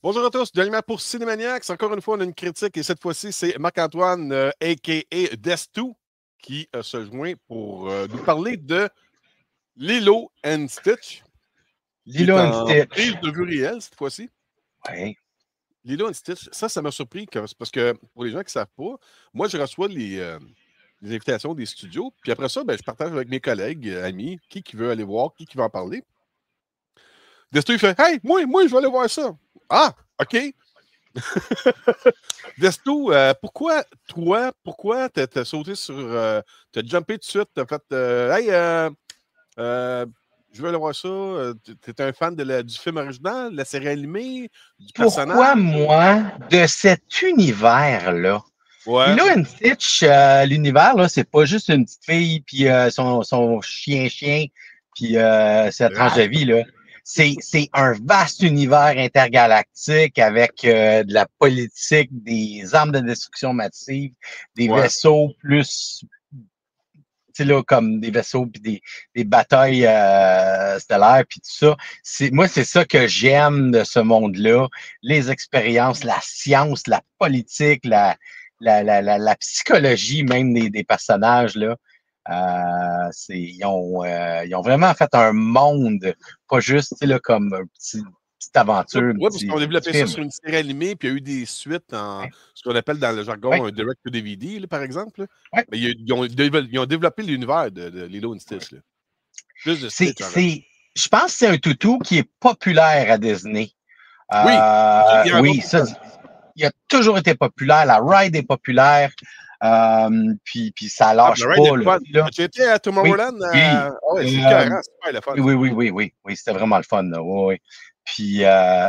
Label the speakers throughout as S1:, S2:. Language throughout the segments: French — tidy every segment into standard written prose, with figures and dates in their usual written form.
S1: Bonjour à tous, Denis pour Cinémaniacs. Encore une fois, on a une critique et cette fois-ci, c'est Marc-Antoine, a.k.a. Destu, qui se joint pour nous parler de Lilo and Stitch, qui est
S2: Lilo and
S1: en
S2: Stitch.
S1: prise de vue réelle cette fois-ci.
S2: Ouais.
S1: Lilo and Stitch, ça m'a surpris parce que pour les gens qui ne savent pas, moi, je reçois les invitations des studios, puis après ça, je partage avec mes collègues, amis, qui veut aller voir, qui veut en parler. Destu, il fait « Hey, moi, je vais aller voir ça. » Ah, OK. Desto, pourquoi t'as sauté sur. T'as jumpé tout de suite, t'as fait Hey, je veux aller voir ça. T'es un fan du film original, de la série animée, du personnage?
S2: Pourquoi moi, de cet univers-là?
S1: Ouais.
S2: Lilo and Stitch, l'univers, là, c'est pas juste une petite fille, puis son chien, puis sa tranche de vie, là. C'est un vaste univers intergalactique avec de la politique, des armes de destruction massive, des vaisseaux plus, tu sais, là, comme des vaisseaux puis des batailles stellaires puis tout ça. Moi, c'est ça que j'aime de ce monde-là. Les expériences, la science, la politique, la psychologie même des personnages, là. Ils ont vraiment fait un monde, pas juste, tu sais, là, comme un petite aventure,
S1: Oui, parce qu'on a développé ça
S2: film.
S1: sur une série animée, puis il y a eu des suites en
S2: Ouais.
S1: ce qu'on appelle dans le jargon
S2: Ouais.
S1: un direct to DVD, là, par exemple.
S2: Ouais.
S1: Mais ils ont développé l'univers de Lilo and Stitch. Là. Plus de Stitch, en fait.
S2: Je pense que c'est un toutou qui est populaire à Disney.
S1: Oui, il y a
S2: Oui, ça, il a toujours été populaire. La ride est populaire. Puis ça lâche pas. Là.
S1: Tu étais à Tomorrowland?
S2: Oui.
S1: C'est carré, c'est super le fun.
S2: Oui, c'était vraiment le fun. Là. Oui. Puis,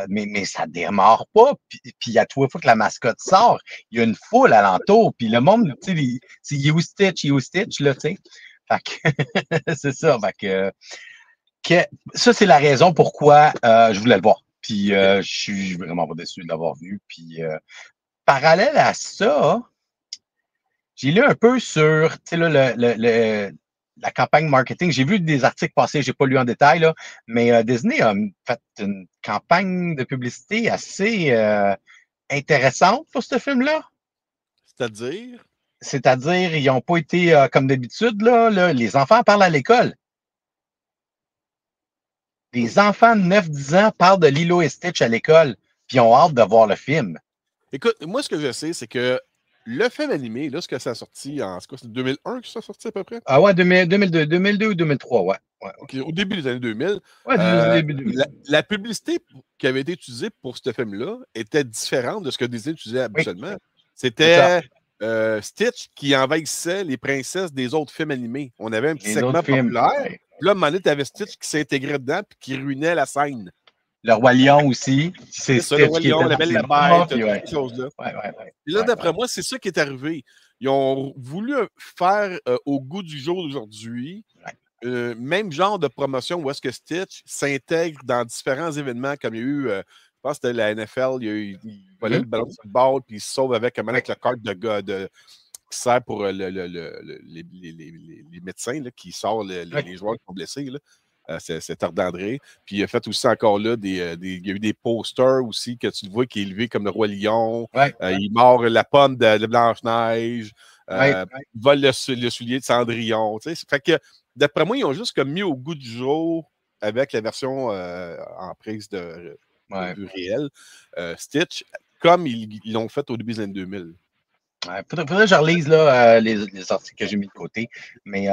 S2: mais ça démarre pas. Puis à tous les fois que la mascotte sort, il y a une foule alentour. Puis le monde, tu sais, c'est You Stitch, là, tu sais. Fait que c'est ça. Fait que ça, c'est la raison pourquoi je voulais le voir. Puis je suis vraiment pas déçu de l'avoir vu. Puis parallèle à ça, j'ai lu un peu sur la campagne marketing. J'ai vu des articles passer, j'ai pas lu en détail, là, mais Disney a fait une campagne de publicité assez intéressante pour ce film-là.
S1: C'est-à-dire?
S2: C'est-à-dire, ils n'ont pas été comme d'habitude, là, les enfants parlent à l'école. Les enfants de 9-10 ans parlent de Lilo et Stitch à l'école, puis ont hâte de voir le film.
S1: Écoute, moi, ce que je sais, c'est que le film animé, là, ce que ça a sorti en. C'est 2001 que ça a sorti à peu près?
S2: Ah ouais, 2002 ou 2003, ouais.
S1: Okay, au début des années 2000.
S2: Ouais, début 2000.
S1: La publicité qui avait été utilisée pour ce film-là était différente de ce que Disney utilisait habituellement. Oui. C'était Stitch qui envahissait les princesses des autres films animés. On avait un petit segment populaire. Ouais. Puis là, à un moment donné, tu avais Stitch qui s'intégrait dedans et qui ruinait la scène.
S2: Le Roi Lion aussi.
S1: C'est ça, le Roi Lion, la Belle et la Bête, toutes ces choses-là.
S2: Ouais.
S1: Et là, d'après moi, c'est ça qui est arrivé. Ils ont voulu faire au goût du jour d'aujourd'hui, même genre de promotion où est-ce que Stitch s'intègre dans différents événements, comme il y a eu, je pense que c'était la NFL, il volait le ballon de football, puis il se sauve avec le carte qui sert pour les médecins, là, qui sort les joueurs qui sont blessés. Là. C'est Tordandré. Puis il a fait aussi encore là il y a eu des posters aussi que tu vois qui est élevé comme le Roi Lion. Il mord la pomme de Blanche-Neige. Il vole le soulier de Cendrillon. Fait que d'après moi, ils ont juste comme mis au goût du jour avec la version en prise de vue réelle, Stitch, comme ils l'ont fait au début des années 2000.
S2: Faudrait que je relise là, les articles que j'ai mis de côté. Mais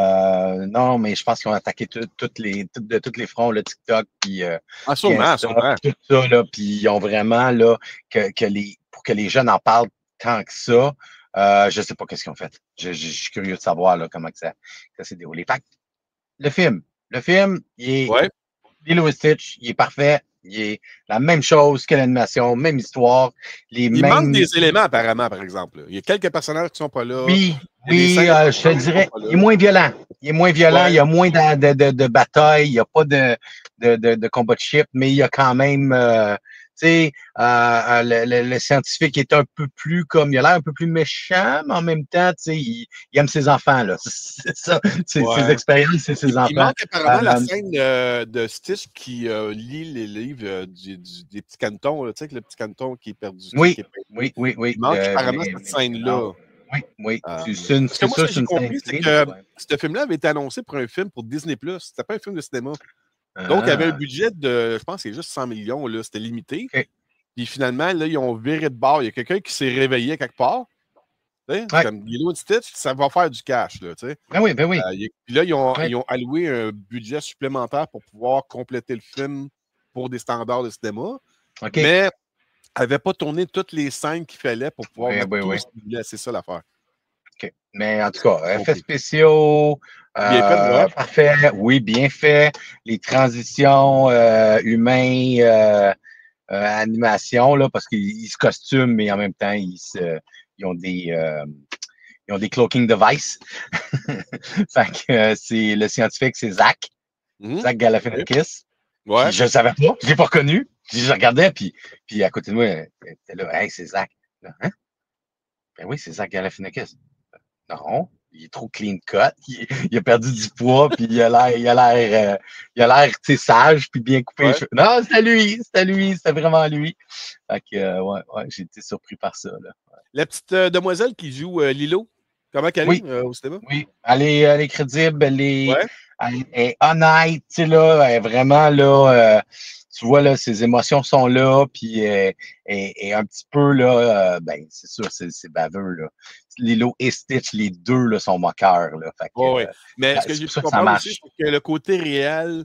S2: non, mais je pense qu'ils ont attaqué de tous les fronts, le TikTok, puis
S1: sûrement.
S2: tout ça, là, puis ils ont vraiment là, pour que les jeunes en parlent tant que ça. Je ne sais pas qu'est-ce qu'ils ont fait. Je suis curieux de savoir là, comment que ça s'est déroulé. Fait, le film, il est Lilo et Stitch, il est parfait. Il est la même chose que l'animation, même histoire. Il
S1: manque des éléments, apparemment, par exemple. Il y a quelques personnages qui ne sont pas là.
S2: Oui, je te dirais, il est moins violent. Il y a moins de batailles, il n'y a pas de combat de ship, mais il y a quand même sais, le scientifique est un peu plus comme, il a l'air un peu plus méchant, mais en même temps, tu sais, il aime ses enfants, là. C'est ça, ses expériences, c'est ses enfants.
S1: Il manque apparemment la scène de Stitch qui lit les livres des petits canetons, tu sais, le petit caneton qui est perdu.
S2: Oui,
S1: oui.
S2: oui.
S1: Il manque apparemment cette scène-là.
S2: Oui.
S1: C'est ça, ce que j'ai compris, c'est que ce film-là avait été annoncé pour un film pour Disney+. C'était pas un film de cinéma. Donc, il y avait un budget de, je pense, c'est juste 100 millions, là, c'était limité.
S2: Okay.
S1: Puis finalement, là, ils ont viré de bord. Il y a quelqu'un qui s'est réveillé quelque part. Comme Lilo et Stitch, ça va faire du cash. Là,
S2: ben oui.
S1: Puis là, ils ont alloué un budget supplémentaire pour pouvoir compléter le film pour des standards de cinéma.
S2: Okay.
S1: Mais n'avait pas tourné toutes les scènes qu'il fallait pour pouvoir mettre tout ce qu'il voulait. C'est ça l'affaire.
S2: OK. Mais en tout cas, effets spéciaux,
S1: bien fait,
S2: parfait. Oui, bien fait. Les transitions humains, animation, là, parce qu'ils se costument, mais en même temps, ils ont des cloaking devices. Fait que c'est le scientifique, c'est Zach. Zach Galifianakis.
S1: Ouais.
S2: Je ne savais pas, je l'ai pas reconnu. Je regardais, puis à côté de moi, elle était là, hey, c'est Zach. Hein? Ben oui, c'est Zach Galifianakis. Non, il est trop clean cut. Il a perdu du poids, puis il a l'air, sage, puis bien coupé les cheveux. Non, c'était lui, c'était vraiment lui. Fait que, ouais, j'ai été surpris par ça, là. Ouais.
S1: La petite demoiselle qui joue Lilo, comment qu'elle est au cinéma?
S2: Oui, elle est crédible, elle est honnête, tu sais, là, elle est vraiment, là, tu vois, là, ses émotions sont là, puis et un petit peu, là, ben, c'est sûr, c'est baveux, là. Lilo et Stitch, les deux, là, sont moqueurs, là. Fait que,
S1: oui. Mais ce que j'ai pu comprendre aussi, c'est que le côté réel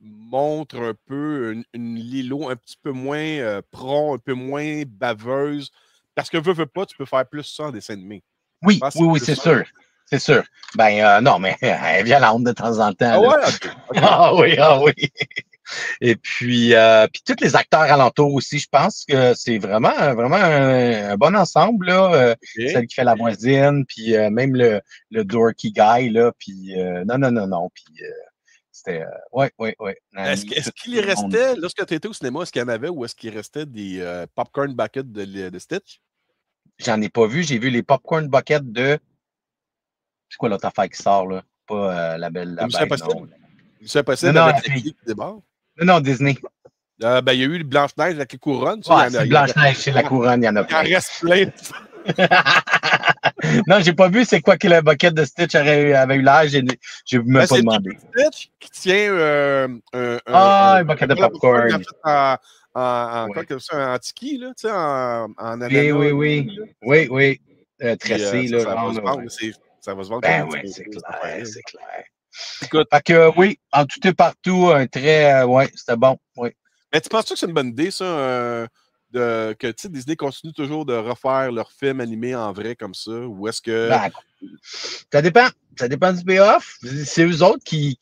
S1: montre un peu une Lilo un petit peu moins prompt, un peu moins baveuse. Parce que veux pas, tu peux faire plus ça en dessin animé.
S2: Oui, c'est sûr. C'est sûr. Ben non, mais elle est violente de temps en temps.
S1: Ah ouais? Okay.
S2: Ah oui. Et puis tous les acteurs alentours aussi, je pense que c'est vraiment un bon ensemble, là. Celle qui fait la voisine, puis même le dorky guy, là, puis non. Puis c'était, ouais.
S1: Est-ce qu'il restait, lorsque tu étais au cinéma, est-ce qu'il y en avait ou est-ce qu'il restait des popcorn buckets de Stitch?
S2: J'en ai pas vu. J'ai vu les popcorn buckets de... C'est quoi l'autre affaire qui sort, là? Pas la belle, la bête, non.
S1: C'est impossible avec la qui débarque?
S2: Non, Disney.
S1: Ben, il y a eu Blanche-Neige avec les couronnes.
S2: C'est Blanche-Neige, c'est la couronne, il y en a plein.
S1: Il en reste plein.
S2: Non, j'ai pas vu c'est quoi que le bucket de Stitch avait eu l'air. J'ai même pas demandé.
S1: C'est Stitch qui tient
S2: un bucket de popcorn.
S1: Quoi que ça, en tiki, là, tu sais, en ananas.
S2: Oui. Tressé, là.
S1: Ça va se vendre.
S2: Ben oui, c'est clair. Écoute, fait que oui, en tout et partout, un très, c'était bon, oui.
S1: Mais tu penses que c'est une bonne idée, ça, que Disney continue toujours de refaire leurs films animés en vrai comme ça, ou est-ce que...
S2: Ben, ça dépend du payoff. C'est eux autres qui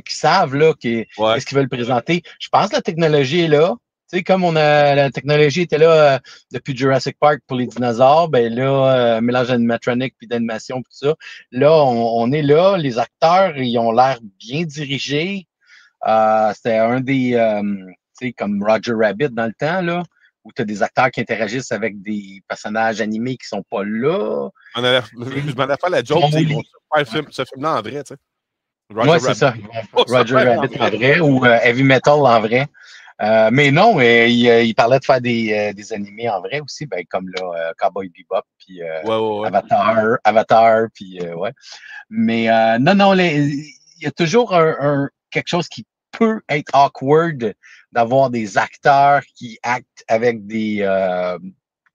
S2: savent, là, qu'est-ce qu'ils veulent présenter. Je pense que la technologie est là. Tu sais, comme la technologie était là depuis Jurassic Park pour les dinosaures, ben là, mélange animatronique puis d'animation tout ça. Là, on est là. Les acteurs, ils ont l'air bien dirigés. C'était un des, tu sais, comme Roger Rabbit dans le temps, là, où tu as des acteurs qui interagissent avec des personnages animés qui sont pas là.
S1: Je m'en ai fait la joke, ils vont faire ce film-là en vrai, tu sais.
S2: Oui, c'est ça. Roger Rabbit en vrai ou Heavy Metal en vrai. Mais non, il parlait de faire des animés en vrai aussi, ben, comme là, Cowboy Bebop, puis Avatar, puis ouais. Mais non, il y a toujours quelque chose qui peut être awkward d'avoir des acteurs qui actent avec des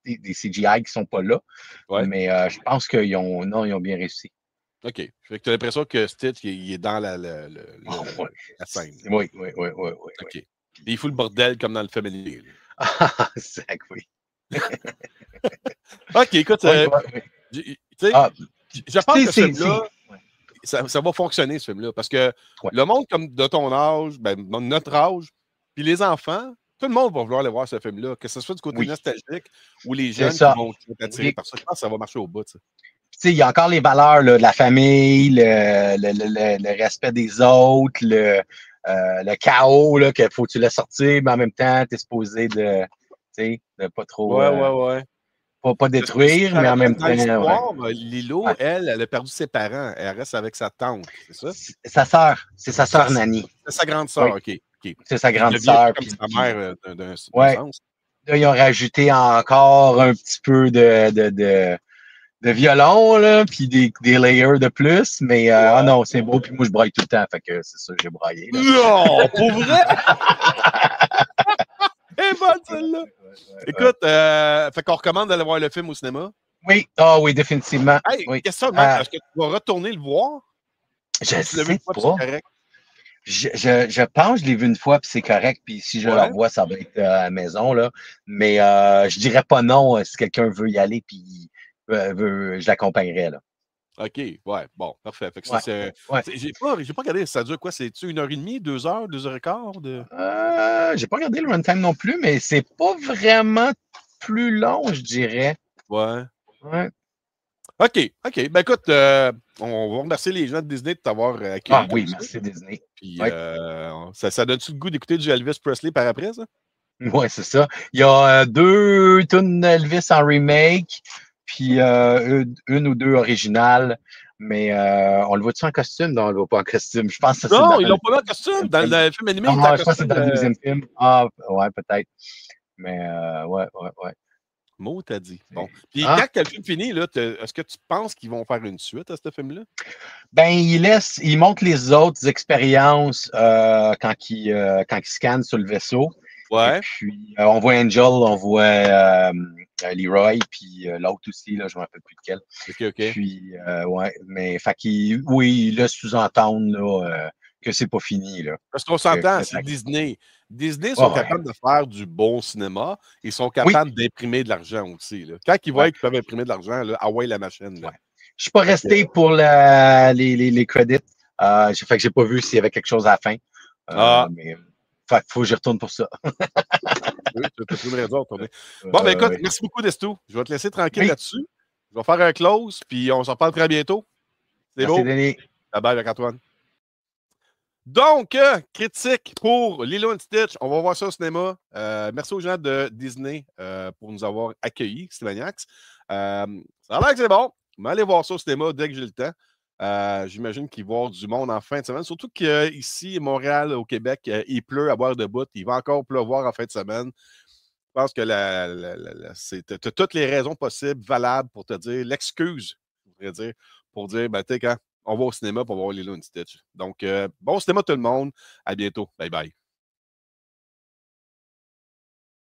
S2: CGI qui sont pas là. Ouais. Mais je pense qu'ils ont bien réussi.
S1: OK. Fait que tu as l'impression que Stitch, il est dans la scène.
S2: Oui.
S1: OK. Et il fout le bordel comme dans le familier.
S2: Ah, Zach, oui.
S1: OK, écoute, je pense que ce film-là, ça va fonctionner, ce film-là, parce que le monde comme de ton âge, ben, notre âge, puis les enfants, tout le monde va vouloir aller voir ce film-là, que ce soit du côté nostalgique ou les jeunes qui vont être attirés par ça. Je pense que ça va marcher au bout, ça.
S2: Il y a encore les valeurs là, de la famille, le respect des autres, le chaos, là, qu'il faut que tu laisses sortir, mais en même temps, tu es supposé de pas trop,
S1: Ouais.
S2: pas
S1: Parce que si je
S2: détruire,
S1: me
S2: mais en même
S1: rappelle, dans
S2: temps, ouais.
S1: l'histoire, Lilo,
S2: Ouais.
S1: elle a perdu ses parents. Elle reste avec sa tante, c'est ça?
S2: Sa sœur, c'est sa
S1: Sa
S2: sœur Nanny.
S1: C'est sa grande
S2: Oui,
S1: sœur, OK. OK.
S2: c'est sa
S1: Qui
S2: grande
S1: devient un peu
S2: sœur.
S1: comme sa
S2: Puis
S1: mère, d'un
S2: ouais,
S1: sens.
S2: là, ils ont rajouté encore un petit peu de violon, là, puis des layers de plus. Mais ah
S1: Ouais.
S2: non, c'est beau, puis moi, je braille tout le temps. Fait que c'est ça que j'ai braillé. Là.
S1: Non! Pour vrai? Elle est bonne, celle-là!
S2: Ouais.
S1: Écoute, fait qu'on recommande d'aller voir le film au cinéma.
S2: Oui, ah oui, définitivement.
S1: Hey,
S2: Oui.
S1: question de même, est-ce que tu vas retourner le voir?
S2: Je
S1: Ou tu l'as vu une
S2: sais
S1: fois, puis c'est
S2: pas.
S1: correct?
S2: Je pense que je l'ai vu une fois, puis c'est correct. Puis si je le
S1: Ouais?
S2: revois, ça va être à la maison. Là. Mais je dirais pas non si quelqu'un veut y aller, puis je l'accompagnerais. Là.
S1: OK, ouais, bon, parfait. Fait que ça,
S2: Ouais. Ouais.
S1: j'ai pas regardé, ça dure quoi? C'est-tu 1 heure et demie, 2 heures, 2 heures et quart de.
S2: J'ai pas regardé le runtime non plus, mais c'est pas vraiment plus long, je dirais.
S1: Ouais.
S2: Ouais.
S1: OK. Ben écoute, on va remercier les gens de Disney de t'avoir
S2: Ah
S1: accueilli comme
S2: oui,
S1: ça.
S2: merci Disney.
S1: Puis
S2: Ouais.
S1: ça donne-tu le goût d'écouter du Elvis Presley par après, ça?
S2: Ouais, c'est ça. Il y a 2 tunes Elvis en remake, puis une ou deux originales. Mais on le voit-tu en costume? Non, on le voit pas en costume. Je pense que ça, c'est
S1: Non,
S2: dans
S1: ils
S2: le
S1: l'ont pas mis en costume.
S2: deuxième
S1: Dans
S2: film.
S1: le film animé, il est en
S2: Ah, je pense que c'est
S1: costume.
S2: dans le deuxième film. Ah, ouais, peut-être. Mais ouais.
S1: Mot t'as dit. Bon.
S2: C'est-
S1: Puis
S2: Ah,
S1: quand le film finit, là, est-ce que tu penses qu'ils vont faire une suite à ce film-là?
S2: ben, il montre les autres expériences quand il scanne sur le vaisseau. Et
S1: Ouais.
S2: puis, on voit Angel, on voit Leroy, puis l'autre aussi, là, je ne me rappelle plus lequel.
S1: OK.
S2: Puis, ouais, mais oui, il laisse sous-entendre là, que c'est pas fini. Là,
S1: Parce qu'on s'entend,
S2: que
S1: c'est
S2: ça-
S1: Disney. Disney sont
S2: Ah, ouais.
S1: capables de faire du bon cinéma. Ils sont
S2: Oui,
S1: capables d'imprimer de l'argent aussi. Là. Quand ils voient
S2: ouais,
S1: qu'ils peuvent imprimer de l'argent, là, ah ouais, la machine. Là.
S2: ouais. Je suis pas
S1: Fait que,
S2: resté pour les credits. Fait que j'ai pas vu s'il y avait quelque chose à la fin.
S1: ah,
S2: Mais fait qu'il faut que j'y retourne pour ça.
S1: oui, tu as une raison à retourner. Bon, ben écoute,
S2: Oui.
S1: merci beaucoup, Desto. Je vais te laisser tranquille
S2: Oui,
S1: là-dessus. Je vais faire un close, puis on s'en reparle très bientôt. C'est
S2: merci
S1: beau?
S2: Denis.
S1: Bye bye, Jacques-Antoine. Donc, critique pour Lilo and Stitch. On va voir ça au cinéma. Merci aux gens de Disney pour nous avoir accueillis, Stimaniacs. Ça a l'air que c'est bon. Mais allez voir ça au cinéma dès que j'ai le temps. J'imagine qu'il va y avoir du monde en fin de semaine. Surtout qu'ici, Montréal, au Québec, il pleut à boire de bout. Il va encore pleuvoir en fin de semaine. Je pense que tu as toutes les raisons possibles, valables pour te dire l'excuse, je voudrais dire, pour dire, ben, tu sais, quand on va au cinéma pour voir Lilo and Stitch. Donc, bon cinéma tout le monde. À bientôt. Bye bye.